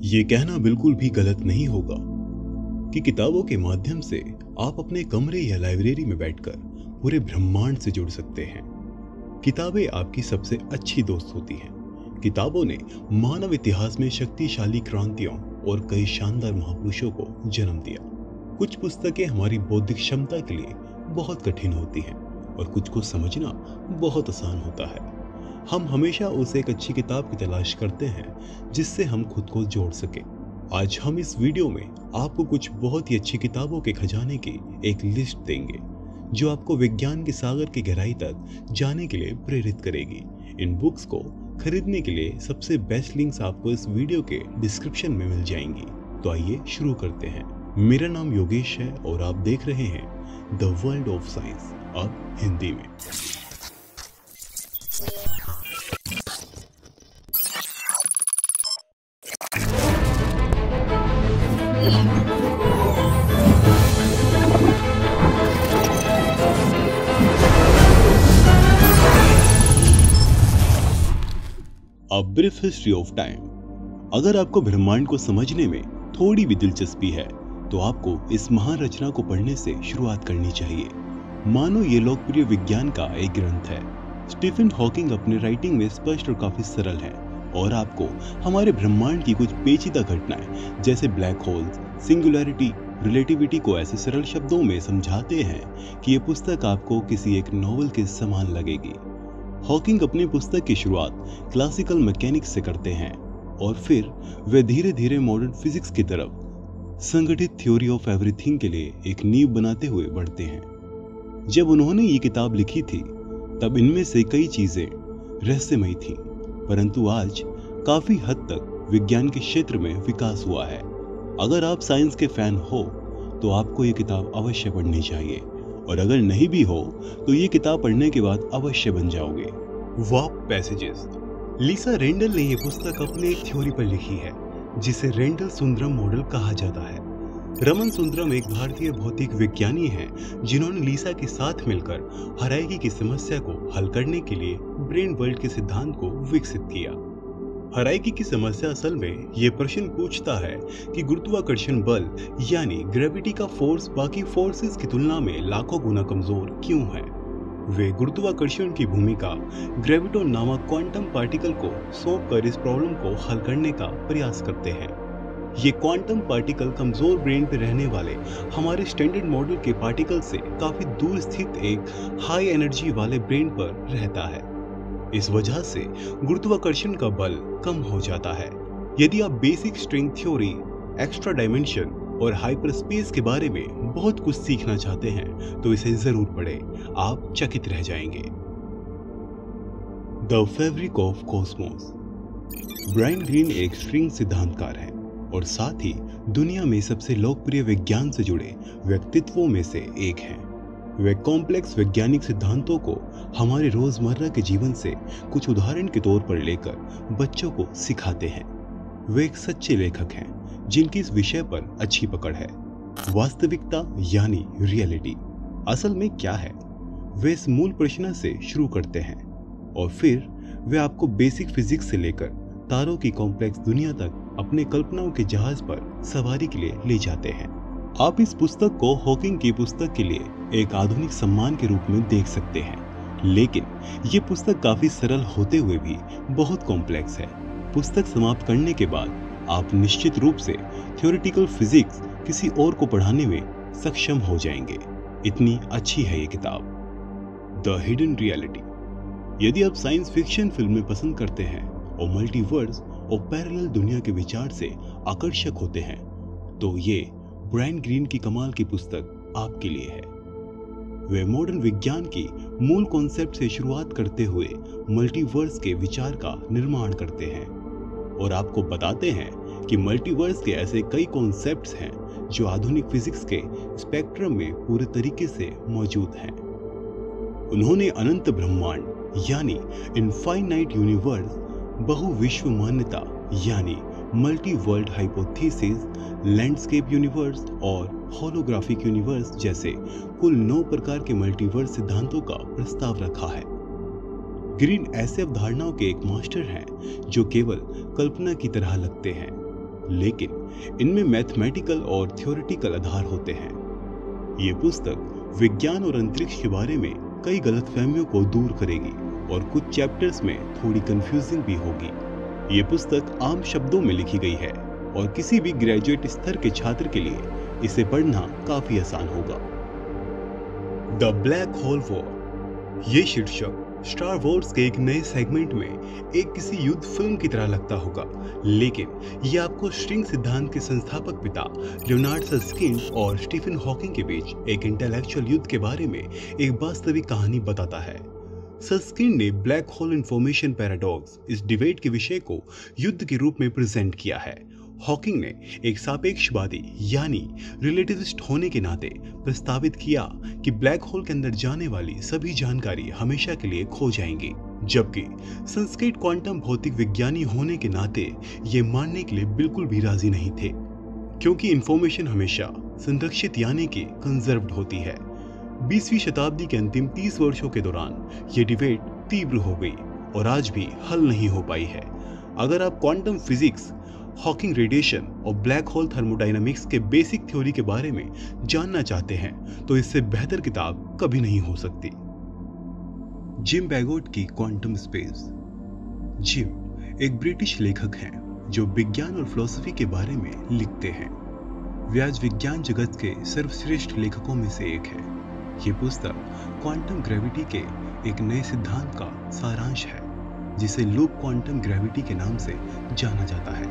ये कहना बिल्कुल भी गलत नहीं होगा कि किताबों के माध्यम से आप अपने कमरे या लाइब्रेरी में बैठकर पूरे ब्रह्मांड से जुड़ सकते हैं। किताबें आपकी सबसे अच्छी दोस्त होती हैं। किताबों ने मानव इतिहास में शक्तिशाली क्रांतियों और कई शानदार महापुरुषों को जन्म दिया। कुछ पुस्तकें हमारी बौद्धिक क्षमता के लिए बहुत कठिन होती हैं और कुछ को समझना बहुत आसान होता है। हम हमेशा उस एक अच्छी किताब की तलाश करते हैं जिससे हम खुद को जोड़ सके। आज हम इस वीडियो में आपको कुछ बहुत ही अच्छी किताबों के खजाने की एक लिस्ट देंगे जो आपको विज्ञान के सागर की गहराई तक जाने के लिए प्रेरित करेगी। इन बुक्स को खरीदने के लिए सबसे बेस्ट लिंक्स आपको इस वीडियो के डिस्क्रिप्शन में मिल जाएंगी। तो आइए शुरू करते हैं। मेरा नाम योगेश है और आप देख रहे हैं द वर्ल्ड ऑफ साइंस, अब हिंदी में। A brief history of time. अगर आपको ब्रह्मांड को समझने में थोड़ी भी दिलचस्पी है तो आपको इस महान रचना को पढ़ने से शुरुआत करनी चाहिए। मानो ये लोकप्रिय विज्ञान का एक ग्रंथ है। स्टीफन हॉकिंग अपने राइटिंग में स्पष्ट और काफी सरल है और आपको हमारे ब्रह्मांड की कुछ पेचीदा घटनाएं जैसे ब्लैक होल्स, सिंगुलैरिटी, रिलेटिविटी को ऐसे सरल शब्दों में समझाते हैं कि ये पुस्तक आपको किसी एक नॉवल के समान लगेगी। हॉकिंग अपनी पुस्तक की शुरुआत क्लासिकल मैकेनिक्स से करते हैं और फिर वे धीरे धीरे मॉडर्न फिजिक्स की तरफ संगठित थ्योरी ऑफ एवरीथिंग के लिए एक नींव बनाते हुए बढ़ते हैं। जब उन्होंने ये किताब लिखी थी तब इनमें से कई चीजें रहस्यमयी थीं, परंतु आज काफी हद तक विज्ञान के क्षेत्र में विकास हुआ है। अगर आप साइंस के फैन हो तो आपको ये किताब अवश्य पढ़नी चाहिए और अगर नहीं भी हो तो ये किताब पढ़ने के बाद अवश्य बन जाओगे। Warp passages. लिसा रेंडल ने ये पुस्तक अपने एक थ्योरी पर लिखी है जिसे रेंडल सुंदरम मॉडल कहा जाता है। रमन सुंदरम एक भारतीय भौतिक विज्ञानी हैं जिन्होंने लिसा के साथ मिलकर हराइकी की समस्या को हल करने के लिए ब्रेन वर्ल्ड के सिद्धांत को विकसित किया। हराइकी की समस्या असल में ये प्रश्न पूछता है कि गुरुत्वाकर्षण बल यानी ग्रेविटी का फोर्स बाकी फोर्सेस की तुलना में लाखों गुना कमजोर क्यों है। वे गुरुत्वाकर्षण की भूमिका ग्रेविटोन नामक क्वांटम पार्टिकल को सौंपकर इस प्रॉब्लम को हल करने का प्रयास करते हैं। ये क्वांटम पार्टिकल कमजोर ब्रेन पर रहने वाले हमारे स्टैंडर्ड मॉडल के पार्टिकल से काफी दूर स्थित एक हाई एनर्जी वाले ब्रेन पर रहता है। इस वजह से गुरुत्वाकर्षण का बल कम हो जाता है। यदि आप basic string theory, extra dimension और हाइपरस्पेस के बारे में बहुत कुछ सीखना चाहते हैं तो इसे जरूर पढ़ें, आप चकित रह जाएंगे। The fabric of cosmos. Brian Greene एक स्ट्रिंग सिद्धांतकार है और साथ ही दुनिया में सबसे लोकप्रिय विज्ञान से जुड़े व्यक्तित्वों में से एक हैं। वे कॉम्प्लेक्स वैज्ञानिक सिद्धांतों को हमारे रोजमर्रा के जीवन से कुछ उदाहरण के तौर पर लेकर बच्चों को सिखाते हैं। वे एक सच्चे लेखक हैं जिनकी इस विषय पर अच्छी पकड़ है। वास्तविकता यानी रियलिटी असल में क्या है, वे इस मूल प्रश्न से शुरू करते हैं और फिर वे आपको बेसिक फिजिक्स से लेकर तारों की कॉम्प्लेक्स दुनिया तक अपने कल्पनाओं के जहाज पर सवारी के लिए ले जाते हैं। आप इस पुस्तक को हॉकिंग की पुस्तक के लिए एक आधुनिक सम्मान के रूप में देख सकते हैं, लेकिन ये पुस्तक काफी सरल होते हुए भी बहुत कॉम्प्लेक्स है। पुस्तक समाप्त करने के बाद आप निश्चित रूप से थ्योरेटिकल फिजिक्स किसी और को पढ़ाने में सक्षम हो जाएंगे। इतनी अच्छी है ये किताब। The hidden reality. यदि आप साइंस फिक्शन फिल्में पसंद करते हैं और मल्टीवर्स और पैरेलल दुनिया के विचार से आकर्षक होते हैं तो ये ब्रायन ग्रीन की कमाल की पुस्तक आपके लिए है। वे मॉडर्न विज्ञान की मूल कॉन्सेप्ट से शुरुआत करते हुए मल्टीवर्स के विचार का निर्माण करते हैं और आपको बताते हैं कि मल्टीवर्स के ऐसे कई कॉन्सेप्ट्स हैं जो आधुनिक फिजिक्स के स्पेक्ट्रम में पूरे तरीके से मौजूद हैं। उन्होंने अनंत ब्रह्मांड यानी इनफाइनाइट यूनिवर्स, बहुविश्व मान्यता यानी multi world hypothesis, landscape universe और होलोग्राफिक यूनिवर्स जैसे कुल 9 प्रकार के मल्टीवर्स सिद्धांतों का प्रस्ताव रखा है। ग्रीन ऐसे अवधारणाओं के एक मास्टर हैं जो केवल कल्पना की तरह लगते हैं, लेकिन इनमें मैथमेटिकल और थ्योरेटिकल आधार होते हैं। ये पुस्तक विज्ञान और अंतरिक्ष के बारे में कई गलतफहमियों को दूर करेगी और कुछ चैप्टर्स में थोड़ी कंफ्यूजिंग भी होगी। ये पुस्तक आम शब्दों में लिखी गई है और किसी भी ग्रेजुएट स्तर के छात्र के लिए इसे पढ़ना काफी आसान होगा। The black hole war. ये शीर्षक स्टार वॉर्स के एक नए सेगमेंट में एक किसी युद्ध फिल्म की तरह लगता होगा, लेकिन ये आपको स्ट्रिंग सिद्धांत के संस्थापक पिता लियोनार्ड सस्किंड और स्टीफन हॉकिंग के बीच एक इंटेलेक्चुअल युद्ध के बारे में एक वास्तविक कहानी बताता है। सस्किंड ने ब्लैक होल इंफॉर्मेशन पैराडॉक्स इस डिबेट के विषय को युद्ध के रूप में प्रेजेंट किया है। हॉकिंग ने एक सापेक्षवादी यानी रिलेटिविस्ट होने के नाते प्रस्तावित किया कि ब्लैक होल के अंदर जाने वाली सभी जानकारी हमेशा के लिए खो जाएंगी, जबकि संस्कृत क्वांटम भौतिक विज्ञानी होने के नाते ये मानने के लिए बिल्कुल भी राजी नहीं थे, क्योंकि इंफॉर्मेशन हमेशा संरक्षित यानी कि कंजर्व्ड होती है। 20वीं शताब्दी के अंतिम 30 वर्षों के दौरान ये डिबेट तीव्र हो गई और आज भी हल नहीं हो पाई है। अगर आप क्वांटम फिजिक्स, हॉकिंग रेडिएशन और ब्लैक होल थर्मोडायनामिक्स के बेसिक थ्योरी के बारे में जानना चाहते हैं तो इससे बेहतर किताब कभी नहीं हो सकती। जिम बैगोट की क्वांटम स्पेस। जिम एक ब्रिटिश लेखक हैं जो विज्ञान और फिलॉसफी के बारे में लिखते हैं। वे आज विज्ञान जगत के सर्वश्रेष्ठ लेखकों में से एक है। ये पुस्तक क्वांटम ग्रेविटी के एक नए सिद्धांत का सारांश है, जिसे लूप क्वांटम ग्रेविटी के नाम से जाना जाता है।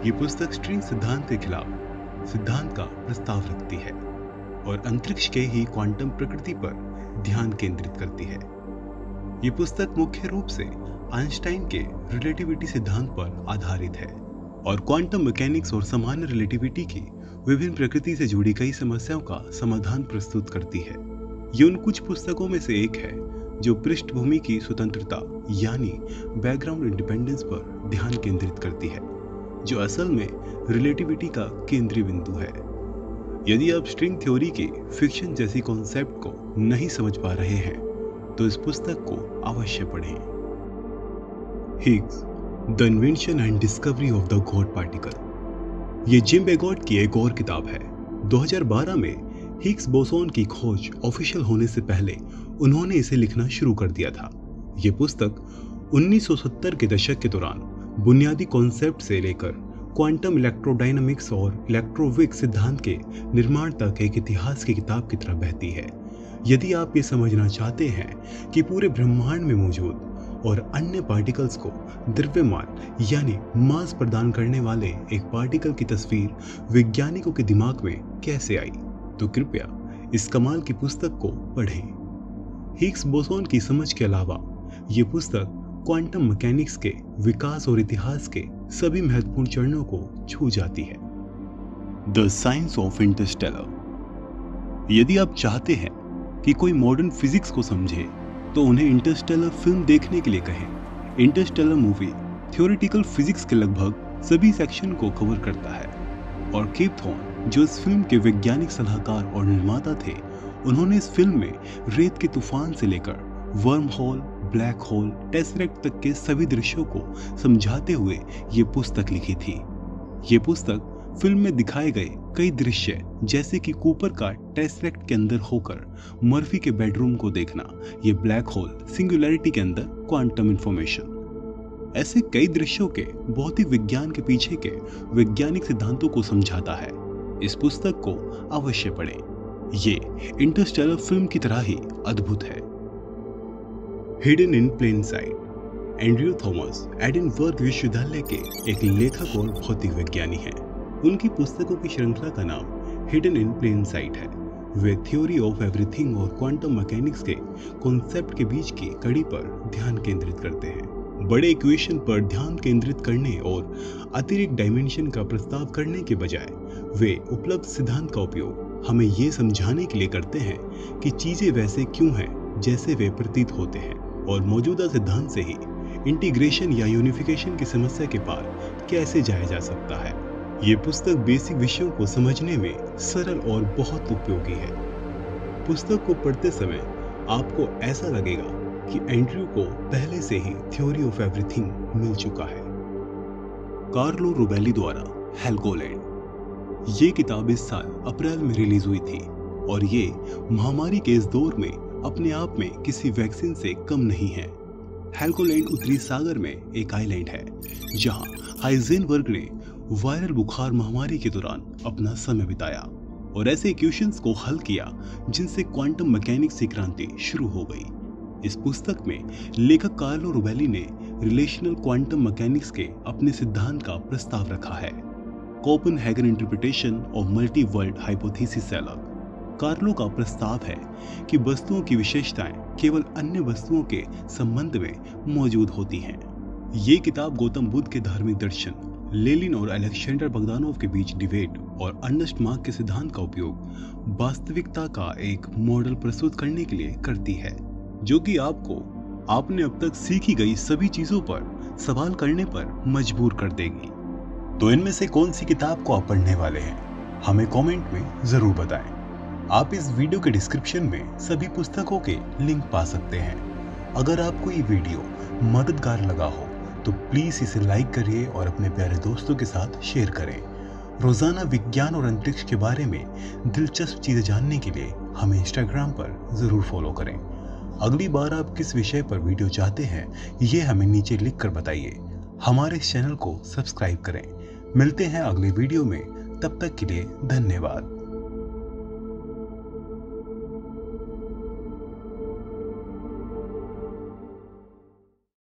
ये पुस्तक स्ट्रिंग सिद्धांत के खिलाफ सिद्धांत का प्रस्ताव रखती है और अंतरिक्ष के ही क्वांटम प्रकृति पर ध्यान केंद्रित करती है। ये पुस्तक मुख्य रूप से आइंस्टाइन के रिलेटिविटी सिद्धांत पर आधारित है और क्वांटम मैकेनिक्स और सामान्य रिलेटिविटी की विभिन्न प्रकृति से जुड़ी कई समस्याओं का समाधान प्रस्तुत करती है। ये उन कुछ पुस्तकों में से एक है जो पृष्ठभूमि की स्वतंत्रता यानी बैकग्राउंड इंडिपेंडेंस पर ध्यान केंद्रित करती है, जो असल में रिलेटिविटी का केंद्रीय बिंदु है। यदि आप स्ट्रिंग थ्योरी के फिक्शन जैसी कॉन्सेप्ट को नहीं समझ पा रहे हैं तो इस पुस्तक को अवश्य पढ़ें। Higgs, the invention and discovery of the God particle. ये जिम बैगोट की एक और किताब है। 2012 में हिग्स बोसोन की खोज ऑफिशियल होने से पहले उन्होंने इसे लिखना शुरू कर दिया था। ये पुस्तक 1970 के दशक के दौरान बुनियादी कॉन्सेप्ट से लेकर क्वांटम इलेक्ट्रोडायनामिक्स और इलेक्ट्रोविक सिद्धांत के निर्माण तक एक इतिहास की किताब की तरह बहती है। यदि आप ये समझना चाहते हैं कि पूरे ब्रह्मांड में मौजूद और अन्य पार्टिकल्स को द्रव्यमान यानी मास प्रदान करने वाले एक पार्टिकल की तस्वीर वैज्ञानिकों के दिमाग में कैसे आई, तो कृपया इस कमाल की पुस्तक को पढ़ें। हिग्स बोसोन की समझ के अलावा ये पुस्तक क्वांटम मैकेनिक्स के विकास और इतिहास के सभी महत्वपूर्ण चरणों को छू जाती है। The science of Interstellar. यदि आप चाहते हैं कि कोई मॉडर्न फिजिक्स को समझे तो उन्हें इंटरस्टेलर फिल्म देखने के लिए कहें। इंटरस्टेलर मूवी थ्योरेटिकल फिजिक्स के लगभग सभी सेक्शन को कवर करता है और कीप थॉर्न, जो इस फिल्म के वैज्ञानिक सलाहकार और निर्माता थे, उन्होंने इस फिल्म में रेत के तूफान से लेकर worm hole, black hole, Tesseract तक के सभी दृश्यों को समझाते हुए ये पुस्तक लिखी थी। ये पुस्तक फिल्म में दिखाए गए कई दृश्य, जैसे कि कूपर का टेसरेक्ट के अंदर होकर मर्फी के बेडरूम को देखना, ये ब्लैक होल सिंगुलैरिटी के अंदर क्वांटम इंफॉर्मेशन, ऐसे कई दृश्यों के भौतिक विज्ञान के पीछे के वैज्ञानिक सिद्धांतों को समझाता है। इस पुस्तक को अवश्य पढ़ें। ये इंटरस्टेलर फिल्म की तरह ही अद्भुत है। Hidden in plain sight. Andrew Thomas Edinburgh विश्वविद्यालय के एक लेखक और भौतिक विज्ञानी हैं। उनकी पुस्तकों की श्रृंखला का नाम हिडन इन प्लेन साइट है। वे थ्योरी ऑफ एवरीथिंग और क्वांटम मैकेनिक्स के कॉन्सेप्ट के बीच की कड़ी पर ध्यान केंद्रित करते हैं। बड़े इक्वेशन पर ध्यान केंद्रित करने और अतिरिक्त डायमेंशन का प्रस्ताव करने के बजाय वे उपलब्ध सिद्धांत का उपयोग हमें ये समझाने के लिए करते हैं कि चीजें वैसे क्यों हैं जैसे वे प्रतीत होते हैं और मौजूदा सिद्धांत से ही इंटीग्रेशन या यूनिफिकेशन की समस्या के पार कैसे जाया जा सकता है। ये पुस्तक बेसिक विषयों को समझने में सरल और बहुत उपयोगी है। पुस्तक को पढ़ते समय आपको ऐसा लगेगा कि एंड्रयू को पहले से ही थ्योरी ऑफ एवरीथिंग मिल चुका है। कार्लो रूबेली द्वारा हेलगोलैंड। ये किताब इस साल अप्रैल में रिलीज हुई थी और ये महामारी के इस दौर में अपने आप में किसी वैक्सीन से कम नहीं है। हेलगोलैंड उत्तरी सागर में एक आइलैंड है जहां हाइजेनबर्ग ने वायरल बुखार महामारी के दौरान अपना समय बिताया और ऐसे इक्वेशंस को हल किया जिनसे क्वांटम मैकेनिक्स की क्रांति शुरू हो गई। इस पुस्तक में लेखक कार्लो रोबेली ने रिलेशनल क्वांटम मैकेनिक्स के अपने सिद्धांत का प्रस्ताव रखा है, Copenhagen interpretation of multi world hypothesis से अलग। कार्लो का प्रस्ताव है कि वस्तुओं की विशेषताएं केवल अन्य वस्तुओं के संबंध में मौजूद होती हैं। ये किताब गौतम बुद्ध के धार्मिक दर्शन, लेनिन और अलेक्जेंडर बगदानोव के बीच डिबेट और अर्नेस्ट मार्क के सिद्धांत का उपयोग वास्तविकता का एक मॉडल प्रस्तुत करने के लिए करती है, जो कि आपको आपने अब तक सीखी गई सभी चीजों पर सवाल करने पर मजबूर कर देगी। तो इनमें से कौन सी किताब को आप पढ़ने वाले हैं, हमें कमेंट में जरूर बताएं। आप इस वीडियो के डिस्क्रिप्शन में सभी पुस्तकों के लिंक पा सकते हैं। अगर आपको ये वीडियो मददगार लगा हो तो प्लीज इसे लाइक करिए और अपने प्यारे दोस्तों के साथ शेयर करें। रोजाना विज्ञान और अंतरिक्ष के बारे में दिलचस्प चीजें जानने के लिए हमें इंस्टाग्राम पर जरूर फॉलो करें। अगली बार आप किस विषय पर वीडियो चाहते हैं ये हमें नीचे लिख कर बताइए। हमारे इस चैनल को सब्सक्राइब करें। मिलते हैं अगले वीडियो में, तब तक के लिए धन्यवाद।